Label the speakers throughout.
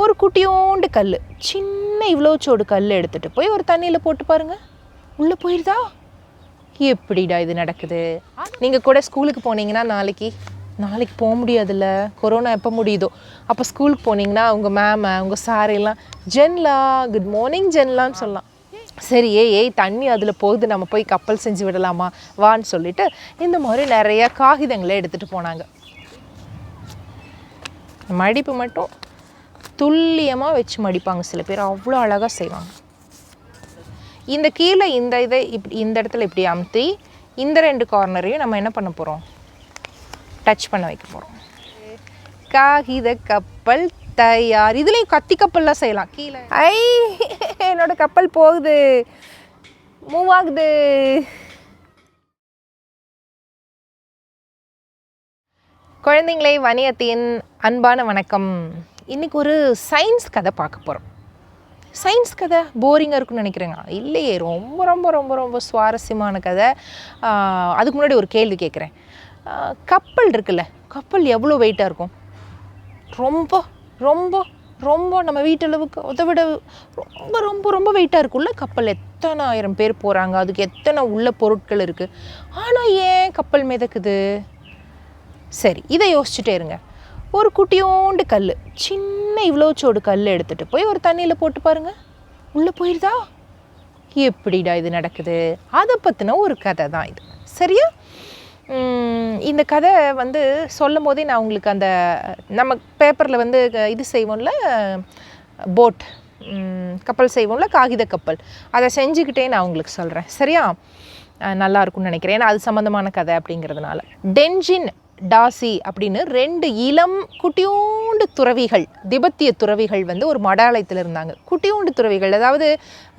Speaker 1: ஒரு குட்டியோண்டு கல், சின்ன இவ்வளோச்சோடு கல் எடுத்துகிட்டு போய் ஒரு தண்ணியில் போட்டு பாருங்கள், உள்ளே போயிடுதா? எப்படிடா இது நடக்குது? நீங்கள் கூட ஸ்கூலுக்கு போனீங்கன்னா நாளைக்கு போக முடியாதுல்ல, கொரோனா எப்போ முடியுதோ அப்போ ஸ்கூலுக்கு போனீங்கன்னா உங்கள் மேம் உங்கள் சாரெல்லாம் ஜென்லா குட் மார்னிங் ஜென்லான்னு சொல்லலாம். சரி ஏய் தண்ணி அதில் போகுது, நம்ம போய் கப்பல் செஞ்சு விடலாமா வான்னு சொல்லிட்டு இந்த மாதிரி நிறையா காகிதங்களை எடுத்துகிட்டு போனாங்க. மடிப்பு மட்டும் துல்லியமாக வச்சு மடிப்பாங்க சில பேர், அவ்வளோ அழகாக செய்வாங்க. இந்த கீழே இதை இப்படி இந்த இடத்துல இப்படி அமுத்தி இந்த 2 கார்னரையும் நம்ம என்ன பண்ண போகிறோம், டச் பண்ண வைக்க போகிறோம். காகித கப்பல் தயார். இதுலேயும் கத்தி கப்பல்லாம் செய்யலாம். கீழே என்னோட கப்பல் போகுது, மூவ் ஆகுது. குழந்தைங்களே, வணியத்தின் அன்பான வணக்கம். இன்றைக்கி ஒரு சயின்ஸ் கதை பார்க்க போகிறோம். சயின்ஸ் கதை போரிங்காக இருக்குன்னு நினைக்கிறேங்க? இல்லையே, ரொம்ப ரொம்ப ரொம்ப ரொம்ப சுவாரஸ்யமான கதை. அதுக்கு முன்னாடி ஒரு கேள்வி கேட்குறேன். கப்பல் இருக்குல்ல, கப்பல் எவ்வளோ வெயிட்டாக இருக்கும்? ரொம்ப ரொம்ப ரொம்ப நம்ம வீட்டளவுக்கு அதை விட ரொம்ப ரொம்ப ரொம்ப வெயிட்டாக இருக்குல்ல கப்பல். எத்தனை 1000 பேர் போகிறாங்க, அதுக்கு எத்தனை உள்ள பொருட்கள் இருக்குது. ஆனால் ஏன் கப்பல் மிதக்குது? சரி, இதை யோசிச்சுட்டே இருங்க. ஒரு குட்டியோண்டு கல், சின்ன இவ்வளோச்சோடு கல் எடுத்துகிட்டு போய் ஒரு தண்ணியில் போட்டு பாருங்கள், உள்ளே போயிடுதா? எப்படிடா இது நடக்குது? அதை பற்றின ஒரு கதை தான் இது. சரியா? இந்த கதை சொல்லும் போதே நான் உங்களுக்கு அந்த நம்ம பேப்பரில் இது செய்வோம்ல, போட் கப்பல் செய்வோம்ல, காகித கப்பல், அதை செஞ்சுக்கிட்டே நான் உங்களுக்கு சொல்கிறேன். சரியா? நல்லா இருக்கும்னு நினைக்கிறேன், ஏன்னா அது சம்மந்தமான கதை அப்படிங்கிறதுனால. டென்ஜின் டாசி அப்படின்னு 2 இளம் குட்டியோண்டு துறவிகள், திபெத்திய துறவிகள் ஒரு மடாலயத்தில் இருந்தாங்க. குட்டியோண்டு துறவிகள், அதாவது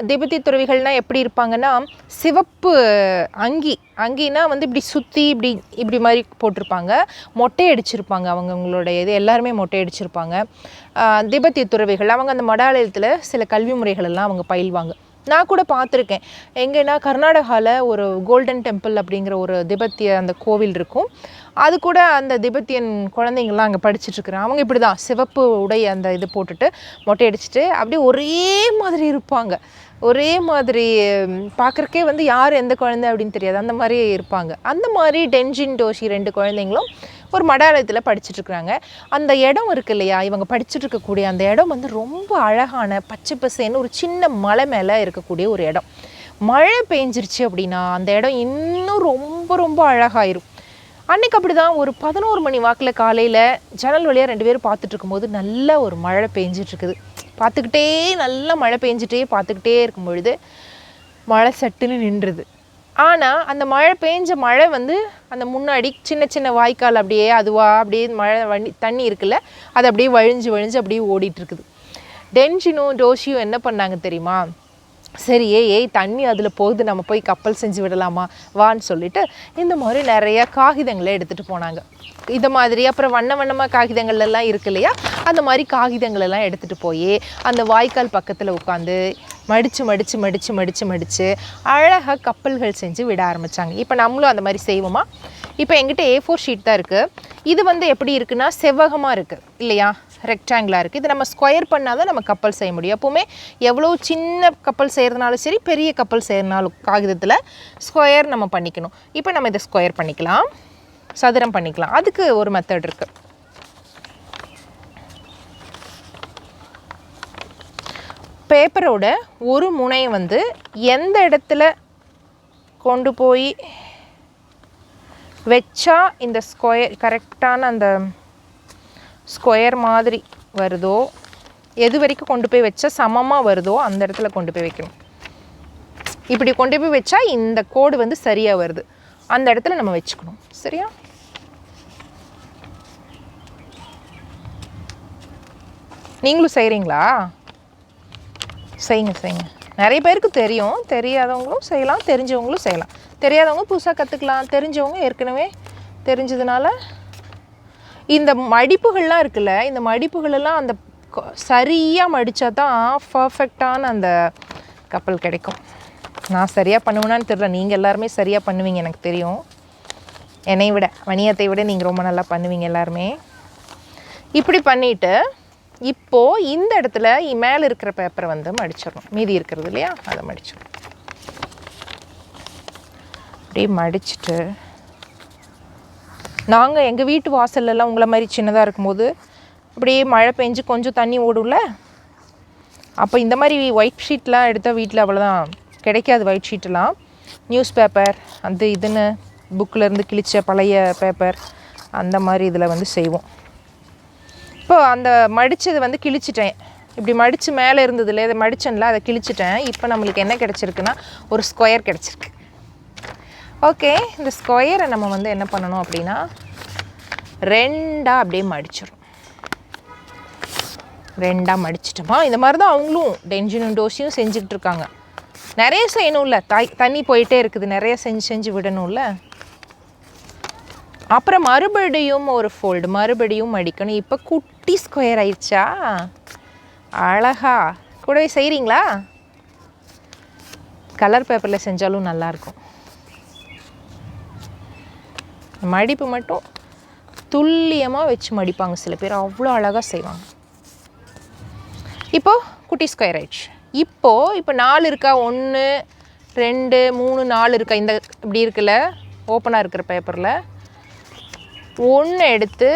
Speaker 1: திபெத்திய துறவிகள்னால் எப்படி இருப்பாங்கன்னா, சிவப்பு அங்கினா இப்படி சுற்றி இப்படி மாதிரி போட்டிருப்பாங்க, மொட்டை அடிச்சிருப்பாங்க. அவங்களுடைய இது எல்லாருமே மொட்டை அடிச்சிருப்பாங்க. திபெத்திய துறவிகள் அவங்க அந்த மடாலயத்தில் சில கல்வி முறைகள் எல்லாம் அவங்க பயில்வாங்க. நான் கூட பார்த்துருக்கேன். எங்கன்னா கர்நாடகாவில் ஒரு கோல்டன் டெம்பிள் அப்படிங்கிற ஒரு திபெத்திய அந்த கோவில் இருக்கும். அது கூட அந்த திபெத்தியன் குழந்தைங்கள்லாம் அங்கே படிச்சுட்ருக்குறாங்க. அவங்க இப்படி தான் சிவப்பு உடை அந்த இது போட்டுட்டு மொட்டை அடிச்சுட்டு அப்படியே ஒரே மாதிரி இருப்பாங்க. ஒரே மாதிரி பார்க்குறக்கே யார் எந்த குழந்தை அப்படின்னு தெரியாது, அந்த மாதிரி இருப்பாங்க. அந்த மாதிரி டென்ஜின் டோஷி 2 குழந்தைங்களும் ஒரு மடாலயத்தில் படிச்சுட்ருக்குறாங்க. அந்த இடம் இருக்குது இல்லையா, இவங்க படிச்சுட்டு இருக்கக்கூடிய அந்த இடம் ரொம்ப அழகான பச்சை பசேன்னு ஒரு சின்ன மலை மேலே இருக்கக்கூடிய ஒரு இடம். மழை பெஞ்சிருச்சு அப்படின்னா அந்த இடம் இன்னும் ரொம்ப ரொம்ப அழகாயிரும். அன்றைக்கி அப்படி தான் ஒரு 11 மணி வாக்கில் காலையில் ஜன்னல் வழியாக 2 பேரும் பார்த்துட்டு இருக்கும்போது நல்ல ஒரு மழை பெஞ்சிட்ருக்குது. பார்த்துக்கிட்டே நல்லா மழை பெஞ்சிட்டே பார்த்துக்கிட்டே இருக்கும் பொழுது மழை சட்டுன்னு நின்றுது. ஆனால் அந்த மழை பெஞ்ச மழை அந்த முன்னாடி சின்ன சின்ன வாய்க்கால் அப்படியே அதுவாக அப்படியே மழை தண்ணி இருக்குல்ல, அது அப்படியே வழிஞ்சு அப்படியே ஓடிட்டுருக்குது. டென்ஜினும் டோஷியும் என்ன பண்ணாங்க தெரியுமா? சரி ஏய் தண்ணி அதில் போகுது, நம்ம போய் கப்பல் செஞ்சு விடலாமா வான்னு சொல்லிட்டு இந்த மாதிரி நிறையா காகிதங்களை எடுத்துகிட்டு போனாங்க. இதை மாதிரி அப்புறம் வண்ணமாக காகிதங்கள்லாம் இருக்கு இல்லையா, அந்த மாதிரி காகிதங்களெல்லாம் எடுத்துகிட்டு போய் அந்த வாய்க்கால் பக்கத்தில் உட்காந்து மடித்து அழகாக கப்பல்கள் செஞ்சு விட ஆரம்பித்தாங்க. இப்போ நம்மளும் அந்த மாதிரி செய்வோமா? இப்போ எங்கிட்ட A4 ஷீட் தான் இருக்குது. இது எப்படி இருக்குன்னா செவ்வகமாக இருக்குது இல்லையா, ரெக்டாங்கிளாக இருக்குது. இது நம்ம ஸ்கொயர் பண்ணால் தான் நம்ம கப்பல் செய்ய முடியும். எப்போவுமே எவ்வளோ சின்ன கப்பல் செய்கிறதுனாலும் சரி, பெரிய கப்பல் செய்கிறனாலும் காகிதத்தில் ஸ்கொயர் நம்ம பண்ணிக்கணும். இப்போ நம்ம இதை ஸ்கொயர் பண்ணிக்கலாம், சதுரம் பண்ணிக்கலாம். அதுக்கு ஒரு மெத்தட் இருக்குது. பேப்பரோட ஒரு முனையை எந்த இடத்துல கொண்டு போய் வச்சா இந்த ஸ்கொயர் கரெக்டான அந்த ஸ்கொயர் மாதிரி வருதோ, எது வரைக்கும் கொண்டு போய் வச்சா சமமாக வருதோ அந்த இடத்துல கொண்டு போய் வைக்கணும். இப்படி கொண்டு போய் வச்சா இந்த கோடு சரியாக வருது, அந்த இடத்துல நம்ம வச்சுக்கணும். சரியா? நீங்களும் செய்கிறீங்களா? செய்யுங்க. நிறைய பேருக்கு தெரியும், தெரியாதவங்களும் செய்யலாம், தெரிஞ்சவங்களும் செய்யலாம். தெரியாதவங்க புதுசாக கற்றுக்கலாம், தெரிஞ்சவங்க ஏற்கனவே தெரிஞ்சதுனால. இந்த மடிப்புகள்லாம் இருக்குல்ல, இந்த மடிப்புகளெல்லாம் அந்த சரியாக மடித்தா தான் பர்ஃபெக்டான அந்த கப்பல் கிடைக்கும். நான் சரியாக பண்ணுவேனான்னு தெரியல, நீங்கள் எல்லாருமே சரியாக பண்ணுவீங்க எனக்கு தெரியும். என்னை விட, வணிகத்தை விட நீங்கள் ரொம்ப நல்லா பண்ணுவீங்க எல்லாருமே. இப்படி பண்ணிவிட்டு இப்போது இந்த இடத்துல மேலே இருக்கிற பேப்பரை வந்து மடிச்சிடணும். மீதி இருக்கிறது இல்லையா, அதை மடிச்சிடணும். அப்படியே மடிச்சுட்டு நாங்கள் எங்கள் வீட்டு வாசல்லலாம் உங்களை மாதிரி சின்னதாக இருக்கும்போது அப்படியே மழை பெஞ்சு கொஞ்சம் தண்ணி ஓடும்ல, அப்போ இந்த மாதிரி ஒயிட் ஷீட்லாம் எடுத்தால் வீட்டில் அவ்வளோதான் கிடைக்காது. ஒயிட் ஷீட்டெலாம் நியூஸ் பேப்பர் அந்த இதுன்னு புக்கிலேருந்து கிழிச்ச பழைய பேப்பர் அந்த மாதிரி இதில் வந்து செய்வோம். இப்போ அந்த மடித்ததை வந்து கிழிச்சிட்டேன். இப்படி மடித்து மேலே இருந்ததில்ல, இதை மடித்தேன்ல, அதை கிழிச்சிட்டேன். இப்போ நம்மளுக்கு என்ன கிடச்சிருக்குன்னா ஒரு ஸ்கொயர் கிடச்சிருக்கு. ஓகே, இந்த ஸ்கொயரை நம்ம வந்து என்ன பண்ணணும் அப்படின்னா ரெண்டாக அப்படியே மடிச்சிடும். ரெண்டாக மடிச்சிட்டோமா, இந்த மாதிரி தான் அவங்களும் டென்ஷனும் டோஸையும் செஞ்சுக்கிட்டு இருக்காங்க. நிறைய செய்யணும்ல, தண்ணி போயிட்டே இருக்குது, நிறைய செஞ்சு விடணும்ல. அப்புறம் மறுபடியும் ஒரு ஃபோல்டு, மறுபடியும் மடிக்கணும். இப்போ குட்டி ஸ்கொயர் ஆயிடுச்சா, அழகா கூடவே செய்கிறீங்களா? கலர் பேப்பரில் செஞ்சாலும் நல்லாயிருக்கும். மடிப்பு மட்டும் துல்லியமாக வச்சு மடிப்பாங்க சில பேர், அவ்வளோ அழகாக செய்வாங்க. இப்போது குட்டி ஸ்கொயர் ஆயிடுச்சு. இப்போ 4 இருக்கா, 1 2 3 4 இருக்கா, இந்த இப்படி இருக்குல்ல ஓப்பனாக இருக்கிற பேப்பரில் 1 எடுத்து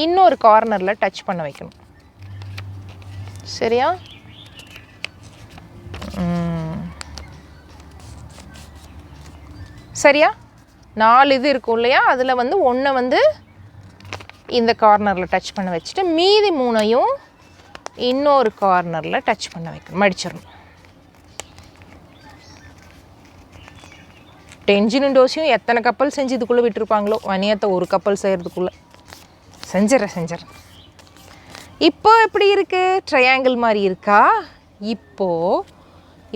Speaker 1: இன்னொரு கார்னரில் டச் பண்ண வைக்கணும். சரியா? சரியா? 4 இது இருக்கும் இல்லையா, அதில் வந்து 1 வந்து இந்த கார்னரில் டச் பண்ண வச்சுட்டு மீதி 3ஐயும் இன்னொரு கார்னரில் டச் பண்ண வைக்கணும், மடிச்சிடணும். டென்ஷனும் டோஸையும் எத்தனை கப்பல் செஞ்சு இதுக்குள்ளே விட்டுருப்பாங்களோ, வணியத்தை ஒரு கப்பல் செய்கிறதுக்குள்ளே செஞ்சிடறேன். இப்போ எப்படி இருக்குது, ட்ரையாங்கிள் மாதிரி இருக்கா? இப்போது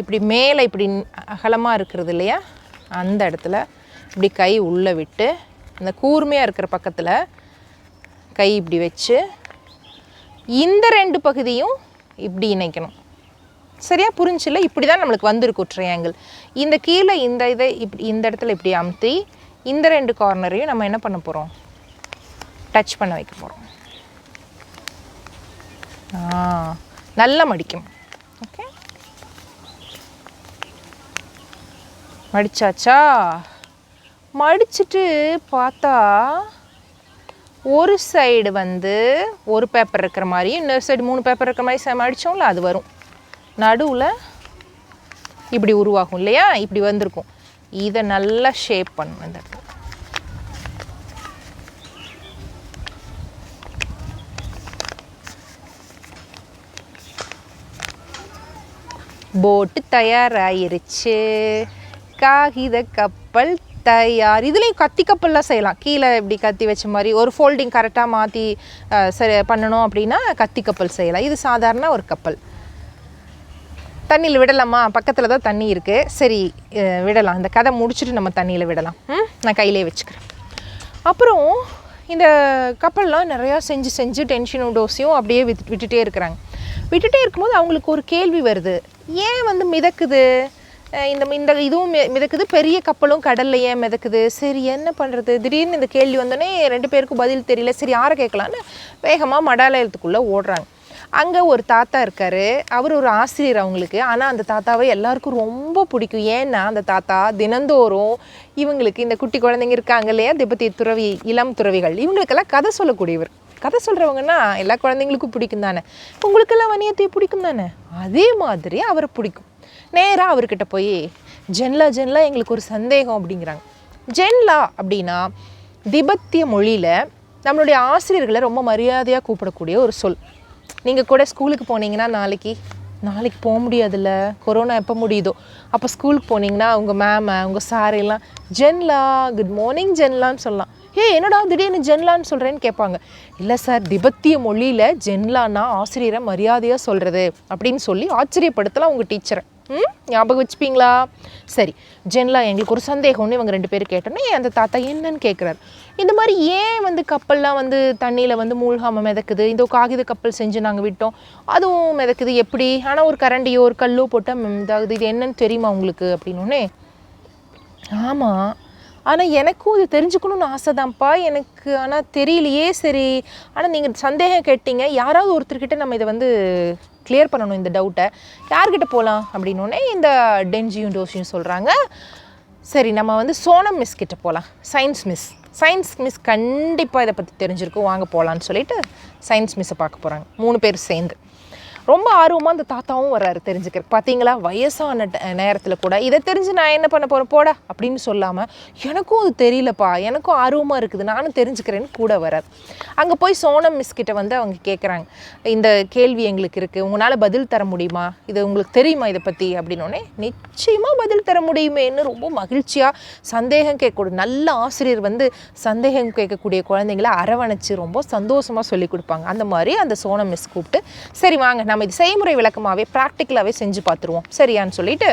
Speaker 1: இப்படி மேலே இப்படி அகலமாக இருக்கிறது இல்லையா, அந்த இடத்துல இப்படி கை உள்ளே விட்டு இந்த கூர்மையாக இருக்கிற பக்கத்தில் கை இப்படி வச்சு இந்த 2 பகுதியும் இப்படி இணைக்கணும். சரியா? புரிஞ்சில்ல? இப்படி தான் நம்மளுக்கு வந்திருக்கும் ட்ரையாங்கிள். இந்த கீழே இந்த இதை இப்படி இந்த இடத்துல இப்படி அமுத்தி இந்த 2 கார்னரையும் நம்ம என்ன பண்ண போகிறோம், டச் பண்ண வைக்க போகிறோம். நல்லா மடிக்கணும். ஓகே, மடிச்சாச்சா? மடிச்சுட்டு பார்த்தா ஒரு சைடு வந்து ஒரு பேப்பர் இருக்கிற மாதிரி, இன்னொரு சைடு 3 பேப்பர் இருக்கிற மாதிரி மடித்தோம்ல, அது வரும். நடுவில் இப்படி உருவாகும் இல்லையா, இப்படி வந்திருக்கும். இதை நல்லா ஷேப் பண்ணணும். இந்த இடத்துல போட்டு தயாராகிருச்சு, காகித கப்பல் தயார். இதுலேயும் கத்தி கப்பல்லாம் செய்யலாம். கீழே இப்படி கத்தி வச்ச மாதிரி ஒரு ஃபோல்டிங் கரெக்டாக மாற்றி சரி பண்ணணும் அப்படின்னா கத்தி கப்பல் செய்யலாம். இது சாதாரண ஒரு கப்பல். தண்ணியில் விடலாமா? பக்கத்தில் தான் தண்ணி இருக்குது. சரி, விடலாம். இந்த கதை முடிச்சுட்டு நம்ம தண்ணியில் விடலாம். நான் கையிலே வச்சுக்கிறேன். அப்புறம் இந்த கப்பல்லாம் நிறையா செஞ்சு டென்ஷனும் டோஸையும் அப்படியே விட்டுட்டே இருக்கிறாங்க. விட்டுட்டே இருக்கும்போது அவங்களுக்கு ஒரு கேள்வி வருது, ஏன் வந்து மிதக்குது, இந்த இதுவும் மிதக்குது, பெரிய கப்பலும் கடலில் ஏன் மிதக்குது? சரி, என்ன பண்ணுறது? திடீர்னு இந்த கேள்வி வந்தோடனே 2 பேருக்கும் பதில் தெரியல. சரி, யாரை கேட்கலான்னு வேகமாக மடாலயத்துக்குள்ளே ஓடுறாங்க. அங்கே ஒரு தாத்தா இருக்கார். அவர் ஒரு ஆசிரியர் அவங்களுக்கு. ஆனால் அந்த தாத்தாவை எல்லாருக்கும் ரொம்ப பிடிக்கும். ஏன்னா அந்த தாத்தா தினந்தோறும் இவங்களுக்கு, இந்த குட்டி குழந்தைங்க இருக்காங்க இல்லையா, திபெத்திய துறவி, இளம் துறவிகள், இவங்களுக்கெல்லாம் கதை சொல்லக்கூடியவர். கதை சொல்கிறவங்கன்னா எல்லா குழந்தைங்களுக்கும் பிடிக்கும் தானே. உங்களுக்கெல்லாம் வணியத்தை பிடிக்கும் தானே, அதே மாதிரி அவரை பிடிக்கும். நேராக அவர்கிட்ட போய் ஜென்லா எங்களுக்கு ஒரு சந்தேகம் அப்படிங்கிறாங்க. ஜென்லா அப்படின்னா திபெத்திய மொழியில் நம்மளுடைய ஆசிரியர்களை ரொம்ப மரியாதையாக கூப்பிடக்கூடிய ஒரு சொல். நீங்கள் கூட ஸ்கூலுக்கு போனீங்கன்னா நாளைக்கு போக முடியாதுல்ல, கொரோனா எப்போ முடியுதோ அப்போ ஸ்கூலுக்கு போனீங்கன்னா உங்கள் மேமை, உங்கள் சாரெல்லாம் ஜென்லா, குட் மார்னிங் ஜென்லான்னு சொல்லலாம். என்னடா திடீர்னு ஜென்லான்னு சொல்கிறேன்னு கேட்பாங்க. இல்லை சார், திபெத்திய மொழியில் ஜென்லான்னா ஆசிரியரை மரியாதையாக சொல்கிறது அப்படின்னு சொல்லி ஆச்சரியப்படுத்தலாம் உங்கள் டீச்சரை. ஞாபகம் வச்சுப்பீங்களா? சரி, ஜென்லா எங்களுக்கு ஒரு சந்தேகம்னு இவங்க 2 பேர் கேட்டோன்னே அந்த தாத்தா என்னன்னு கேட்குறாரு. இந்த மாதிரி ஏன் வந்து கப்பல்லாம் வந்து தண்ணியில் வந்து மூழ்காமல் மிதக்குது, இந்த காகித கப்பல் செஞ்சு நாங்கள் விட்டோம், அதுவும் மிதக்குது எப்படி, ஆனால் ஒரு கரண்டியோ ஒரு கல்லோ போட்டால் இதாகுது, இது என்னன்னு தெரியுமா உங்களுக்கு அப்படின்னோடனே, ஆமாம் ஆனால் எனக்கும் இது தெரிஞ்சுக்கணும்னு ஆசை தான்ப்பா எனக்கு, ஆனால் தெரியலையே. சரி, ஆனால் நீங்கள் சந்தேகம் கேட்டீங்க, யாராவது ஒருத்தர்கிட்ட நம்ம இதை வந்து கிளியர் பண்ணணும் இந்த டவுட்டை. யார்கிட்ட போகலாம் அப்படின்னோடனே இந்த டென்ஜியும் டோஷியும் சொல்கிறாங்க, சரி நம்ம வந்து சோனம் மிஸ் கிட்ட போகலாம். சயின்ஸ் மிஸ் கண்டிப்பாக இதை பற்றி தெரிஞ்சிருக்கும், வாங்க போகலான்னு சொல்லிட்டு சயின்ஸ் மிஸ்ஸை பார்க்க போகிறாங்க 3 பேர் சேர்ந்து. ரொம்ப ஆர்வமாக அந்த தாத்தாவும் வர்றாரு தெரிஞ்சுக்கிற. பார்த்தீங்களா, வயசான நேரத்தில் கூட இதை தெரிஞ்சு நான் என்ன பண்ண போகிறேன் போடா அப்படின்னு சொல்லாமல், எனக்கும் அது தெரியலப்பா, எனக்கும் ஆர்வமாக இருக்குது, நானும் தெரிஞ்சுக்கிறேன்னு கூட வராது. அங்கே போய் சோனம் மிஸ் கிட்ட வந்து அவங்க கேட்குறாங்க, இந்த கேள்வி எங்களுக்கு இருக்குது, உங்களால் பதில் தர முடியுமா, இது உங்களுக்கு தெரியுமா இதை பற்றி அப்படின்னோடனே, நிச்சயமாக பதில் தர முடியுமேன்னு ரொம்ப மகிழ்ச்சியாக சந்தேகம் கேட்கக்கூடிய நல்ல ஆசிரியர் வந்து சந்தேகம் கேட்கக்கூடிய குழந்தைங்களை அரவணைச்சு ரொம்ப சந்தோஷமாக சொல்லி கொடுப்பாங்க. அந்த மாதிரி அந்த சோனம் மிஸ் கூப்பிட்டு, சரி வாங்க நம்ம இது செய்முறை விளக்கமாகவே ப்ராக்டிக்கலாகவே செஞ்சு பார்த்துருவோம் சரியான்னு சொல்லிட்டு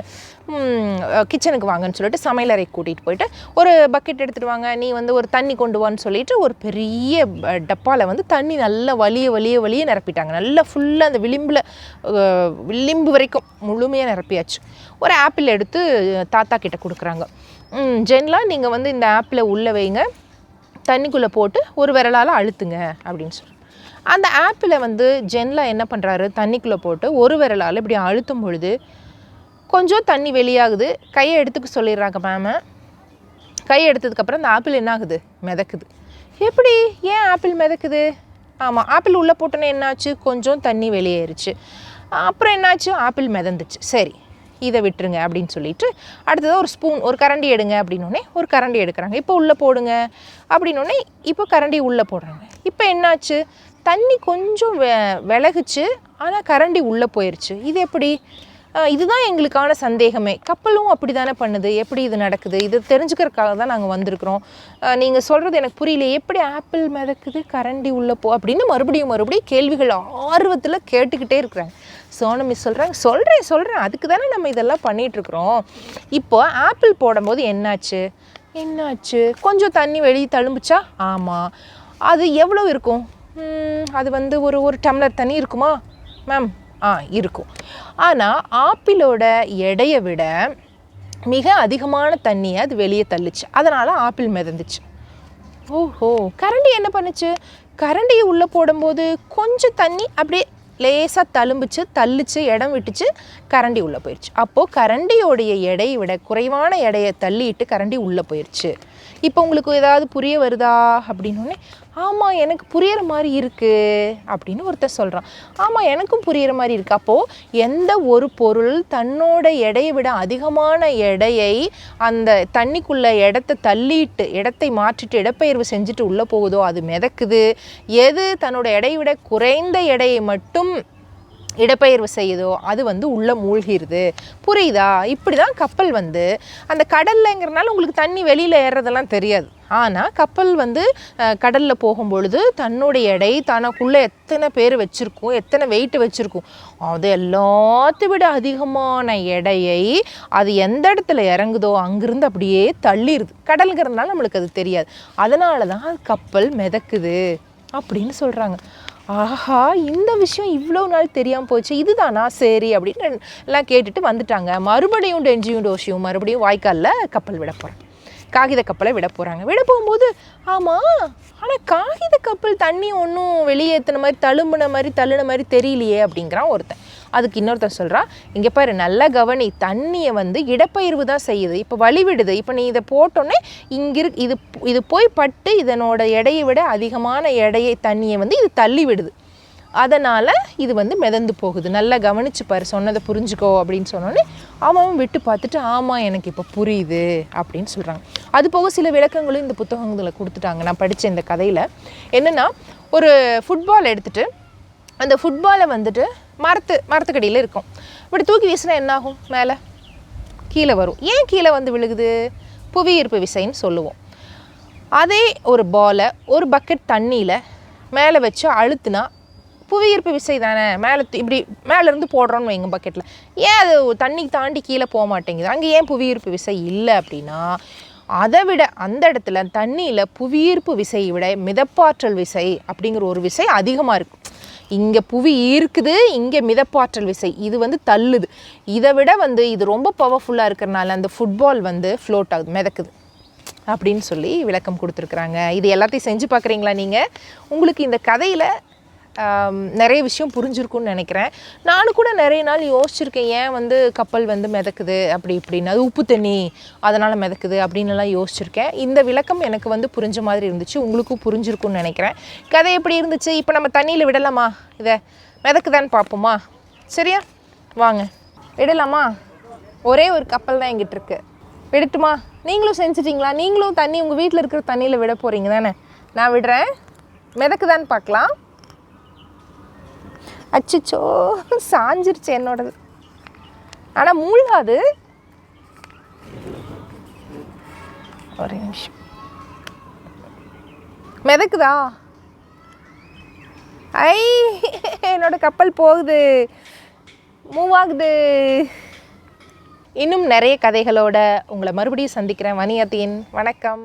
Speaker 1: கிச்சனுக்கு வாங்கன்னு சொல்லிட்டு சமையலறை கூட்டிகிட்டு போயிட்டு, ஒரு பக்கெட் எடுத்துகிட்டு வாங்க, நீ வந்து ஒரு தண்ணி கொண்டு வான்னு சொல்லிட்டு ஒரு பெரிய டப்பாவில் வந்து தண்ணி நல்லா வலிய நிரப்பிட்டாங்க. நல்லா ஃபுல்லாக அந்த விளிம்பு வரைக்கும் முழுமையாக நிரப்பியாச்சு. ஒரு ஆப்பிள் எடுத்து தாத்தா கிட்ட கொடுக்குறாங்க. ஜென்லாம் நீங்கள் வந்து இந்த ஆப்பிளை உள்ளே வைங்க, தண்ணிக்குள்ளே போட்டு ஒரு விரலால் அழுத்துங்க அப்படின்னு சொல்லி, அந்த ஆப்பிளை வந்து ஜென்லாம் என்ன பண்ணுறாரு, தண்ணிக்குள்ளே போட்டு ஒரு விரலால் இப்படி அழுத்தும் பொழுது கொஞ்சம் தண்ணி வெளியாகுது. கையை எடுத்துக்க சொல்லிடுறாங்க மேம. கையை எடுத்ததுக்கப்புறம் அந்த ஆப்பிள் என்ன ஆகுது, மிதக்குது. எப்படி, ஏன் ஆப்பிள் மிதக்குது? ஆமாம், ஆப்பிள் உள்ளே போட்டோன்னே என்னாச்சு, கொஞ்சம் தண்ணி வெளியேறிச்சு. அப்புறம் என்னாச்சு, ஆப்பிள் மிதந்துச்சு. சரி, இதை விட்டுருங்க அப்படின்னு சொல்லிட்டு அடுத்ததாக ஒரு ஸ்பூன், ஒரு கரண்டி எடுங்க அப்படின்னோடனே ஒரு கரண்டி எடுக்கிறாங்க. இப்போ உள்ளே போடுங்க அப்படின்னோடனே இப்போ கரண்டி உள்ளே போடுறாங்க. இப்போ என்னாச்சு, தண்ணி கொஞ்சம் விலகுச்சு, ஆனால் கரண்டி உள்ளே போயிடுச்சு. இது எப்படி? இதுதான் எங்களுக்கான சந்தேகமே. கப்பலும் அப்படி தானே பண்ணுது, எப்படி இது நடக்குது, இது தெரிஞ்சுக்கிறதுக்காக தான் நாங்கள் வந்திருக்கிறோம். நீங்கள் சொல்கிறது எனக்கு புரியல, எப்படி ஆப்பிள் மிதக்குது கரண்டி உள்ளே அப்படின்னு மறுபடியும் கேள்விகள் ஆர்வத்தில் கேட்டுக்கிட்டே இருக்கிறாங்க. சோனம் மிஸ் சொல்கிறாங்க, சொல்கிறேன் அதுக்கு தானே நம்ம இதெல்லாம் பண்ணிகிட்ருக்குறோம். இப்போ ஆப்பிள் போடும்போது என்னாச்சு, கொஞ்சம் தண்ணி வெளியே தழும்புச்சா? ஆமாம். அது எவ்வளோ இருக்கும்? அது வந்து ஒரு டம்ளர் தண்ணி இருக்குமா மேம்? இருக்கும். ஆனால் ஆப்பிளோட எடையை விட மிக அதிகமான தண்ணியை அது வெளியே தள்ளுச்சு, அதனால் ஆப்பிள் மிதந்துச்சு. ஓஹோ, கரண்டி என்ன பண்ணுச்சு, கரண்டியை உள்ளே போடும்போது கொஞ்சம் தண்ணி அப்படியே லேசாக தள்ளுச்சு, இடம் விட்டுச்சு, கரண்டி உள்ளே போயிடுச்சு. அப்போது கரண்டியோடைய எடையை விட குறைவான எடையை தள்ளிட்டு கரண்டி உள்ளே போயிடுச்சு. இப்போ உங்களுக்கு ஏதாவது புரிய வருதா அப்படின்னோடனே, ஆமாம் எனக்கு புரிகிற மாதிரி இருக்குது அப்படின்னு ஒருத்தர் சொல்கிறான். ஆமாம் எனக்கும் புரிகிற மாதிரி இருக்குது. அப்போது எந்த ஒரு பொருள் தன்னோட எடையை விட அதிகமான எடையை அந்த தண்ணிக்குள்ளே இடத்தை மாற்றிட்டு இடப்பெயர்வு செஞ்சுட்டு உள்ளே போகுதோ அது மிதக்குது. எது தன்னோட எடையை விட குறைந்த எடையை மட்டும் இடப்பெயர்வு செய்யுதோ அது வந்து உள்ளே மூழ்கிடுது. புரியுதா? இப்படி தான் கப்பல் வந்து அந்த கடல்லைங்கிறனால உங்களுக்கு தண்ணி வெளியில் ஏறுறதெல்லாம் தெரியாது. ஆனால் கப்பல் வந்து கடலில் போகும்பொழுது தன்னுடைய எடை தனக்குள்ளே எத்தனை பேர் வச்சுருக்கும், எத்தனை வெயிட் வச்சுருக்கும், அது எல்லாத்தை விட அதிகமான எடையை அது எந்த இடத்துல இறங்குதோ அங்கிருந்து அப்படியே தள்ளிடுது. கடலுங்கிறதுனால நம்மளுக்கு அது தெரியாது. அதனால தான் அது கப்பல் மிதக்குது அப்படின்னு சொல்கிறாங்க. ஆஹா, இந்த விஷயம் இவ்வளோ நாள் தெரியாமல் போச்சு, இதுதானா சரி அப்படின்னு எல்லாம் கேட்டுட்டு வந்துட்டாங்க. மறுபடியும் டென்ஜியும் டோஷியும் மறுபடியும் வாய்க்காலில் கப்பல் விட போகிறாங்க, காகித கப்பலை விட போகிறாங்க. விட போகும்போது ஆமாம், ஆனால் காகித கப்பல் தண்ணி ஒன்றும் வெளியேற்றின மாதிரி தள்ளுன மாதிரி தெரியலையே அப்படிங்கிறான் ஒருத்தன். அதுக்கு இன்னொருத்தன் சொல்கிறான், இங்கே பாரு நல்லா கவனி, தண்ணியை வந்து இடப்பெயர்வு தான் செய்யுது, இப்போ வழிவிடுது. இப்போ நீ இதை போட்டோன்னே இது போய் பட்டு இதனோட எடையை விட அதிகமான தண்ணியை வந்து இது தள்ளி விடுது, அதனால் இது வந்து மிதந்து போகுது, நல்லா கவனிச்சு பாரு, சொன்னதை புரிஞ்சுக்கோ அப்படின்னு சொன்னோன்னே அவன் விட்டு பார்த்துட்டு ஆமாம் எனக்கு இப்போ புரியுது அப்படின்னு சொல்கிறாங்க. அது போக சில விளக்கங்களும் இந்த புத்தகங்களை கொடுத்துட்டாங்க. நான் படித்த இந்த கதையில் என்னென்னா, ஒரு ஃபுட்பால் எடுத்துகிட்டு அந்த ஃபுட்பாலை வந்துட்டு மரத்துக்கடியில் இருக்கும், இப்படி தூக்கி வீசினா என்னாகும், மேலே கீழே வரும். ஏன் கீழே வந்து விழுகுது? புவியீர்ப்பு விசைன்னு சொல்லுவோம். அதே ஒரு பாலை ஒரு பக்கெட் தண்ணியில் மேலே வச்சு அழுத்துனா புவியீர்ப்பு விசை தானே, இப்படி மேலேருந்து போடுறோன்னு வைங்க பக்கெட்டில், ஏன் அது தண்ணி தாண்டி கீழே போக மாட்டேங்குது? அங்கே ஏன் புவியீர்ப்பு விசை இல்லை அப்படின்னா, அதை விட அந்த இடத்துல தண்ணியில் புவியீர்ப்பு விசையை விட மிதப்பாற்றல் விசை அப்படிங்கிற ஒரு விசை அதிகமாக இருக்கும். இங்கே புவி ஈர்க்குது, இங்கே மிதப்பாற்றல் விசை இது வந்து தள்ளுது. இதை விட வந்து இது ரொம்ப பவர்ஃபுல்லாக இருக்கிறனால அந்த ஃபுட்பால் வந்து ஃப்ளோட் ஆகுது, மிதக்குது. அப்படின்னு சொல்லி விளக்கம் கொடுத்துருக்குறாங்க. இது எல்லாத்தையும் செஞ்சு பார்க்குறீங்களா நீங்கள்? உங்களுக்கு இந்த கதையில் நிறைய விஷயம் புரிஞ்சிருக்குன்னு நினைக்கிறேன். நானும் கூட நிறைய நாள் யோசிச்சுருக்கேன், ஏன் வந்து கப்பல் வந்து மிதக்குது அப்படி இப்படின்னு, அது உப்பு தண்ணி அதனால் மிதக்குது அப்படின்னுலாம் யோசிச்சுருக்கேன். இந்த விளக்கம் எனக்கு வந்து புரிஞ்ச மாதிரி இருந்துச்சு, உங்களுக்கும் புரிஞ்சிருக்குன்னு நினைக்கிறேன். கதை எப்படி இருந்துச்சு? இப்போ நம்ம தண்ணியில் விடலாமா? இதை மிதக்குதான்னு பார்ப்போமா? சரியா, வாங்க விடலாமா? ஒரே ஒரு கப்பல் தான் எங்கிட்ட இருக்குது, விடட்டுமா? நீங்களும் செஞ்சிட்டிங்களா? நீங்களும் தண்ணி உங்கள் வீட்டில் இருக்கிற தண்ணியில் விட போகிறீங்க தானே? நான் விடுறேன், மிதக்குதான்னு பார்க்கலாம். அச்சிச்சோ, சாஞ்சிருச்சு என்னோடது. ஆனால் மூழ்காது. ஒரு நிமிஷம், மிதக்குதா? ஐ, என்னோட கப்பல் போகுது, மூவ் ஆகுது. இன்னும் நிறைய கதைகளோட உங்களை மறுபடியும் சந்திக்கிறேன். வணியத்தின் வணக்கம்.